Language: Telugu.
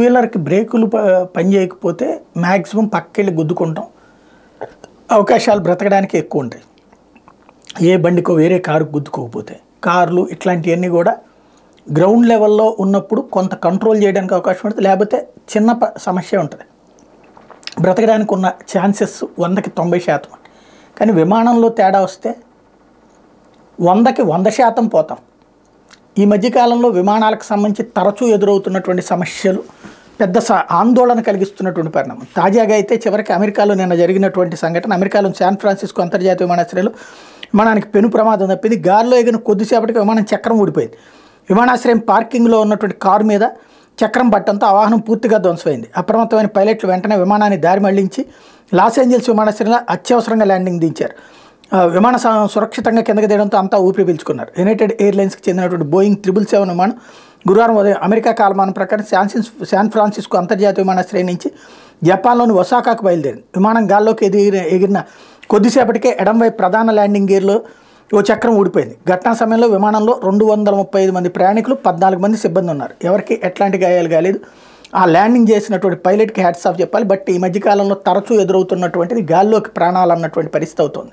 వీలర్కి బ్రేకులు పని చేయకపోతే మ్యాక్సిమం పక్కెళ్ళి గుద్దుకుంటాం, అవకాశాలు బ్రతకడానికి ఎక్కువ ఉంటాయి. ఏ బండికో వేరే కారు గుద్దుకోకపోతే. కార్లు ఇట్లాంటివన్నీ కూడా గ్రౌండ్ లెవెల్లో ఉన్నప్పుడు కొంత కంట్రోల్ చేయడానికి అవకాశం ఉంటుంది, లేకపోతే చిన్న సమస్య ఉంటుంది, బ్రతకడానికి ఉన్న ఛాన్సెస్ 100కి 90%. కానీ విమానంలో తేడా వస్తే 100కి 100% పోతాం. ఈ మధ్యకాలంలో విమానాలకు సంబంధించి తరచూ ఎదురవుతున్నటువంటి సమస్యలు పెద్ద ఆందోళన కలిగిస్తున్నటువంటి పరిణామం. తాజాగా అయితే చివరికి అమెరికాలో నిన్న జరిగినటువంటి సంఘటన, అమెరికాలో శాన్ ఫ్రాన్సిస్కో అంతర్జాతీయ విమానాశ్రయంలో విమానానికి పెను ప్రమాదం తప్పింది. గాలిలో ఎగిన కొద్దిసేపటికి విమానం చక్రం ఊడిపోయింది. విమానాశ్రయం పార్కింగ్లో ఉన్నటువంటి కారు మీద చక్రం పట్టడంతో ఆ వాహనం పూర్తిగా ధ్వంసమైంది. అప్రమత్తమైన పైలట్లు వెంటనే విమానాన్ని దారి మళ్లించి లాస్ ఏంజల్స్ విమానాశ్రయంలో అత్యవసరంగా ల్యాండింగ్ దించారు. విమాన సురక్షితంగా కిందకి దిగడంతో అంతా ఊపిరి పీల్చుకున్నారు. యునైటెడ్ ఎయిర్లైన్స్కి చెందినటువంటి బోయింగ్ 777 విమానం గురువారం ఉదయం అమెరికా కాలమానం ప్రకారం శాన్ ఫ్రాన్సిస్కో అంతర్జాతీయ విమానాశ్రయం నుంచి జపాన్లోని ఒసాకాకు బయలుదేరింది. విమానం గాల్లోకి ఎగిరిన కొద్దిసేపటికే ఎడంవైపు ప్రధాన ల్యాండింగ్ గేర్లో ఓ చక్రం ఊడిపోయింది. ఘటనా సమయంలో విమానంలో 235 మంది ప్రయాణికులు, 14 మంది సిబ్బంది ఉన్నారు. ఎవరికి ఎట్లాంటి గాయాలు కాలేదు. ఆ ల్యాండింగ్ చేసినటువంటి పైలట్కి హ్యాట్స్ ఆఫ్ చెప్పాలి. బట్ ఈ మధ్యకాలంలో తరచూ ఎదురవుతున్నటువంటిది గాల్లోకి ప్రాణాలు అన్నటువంటి పరిస్థితి అవుతుంది.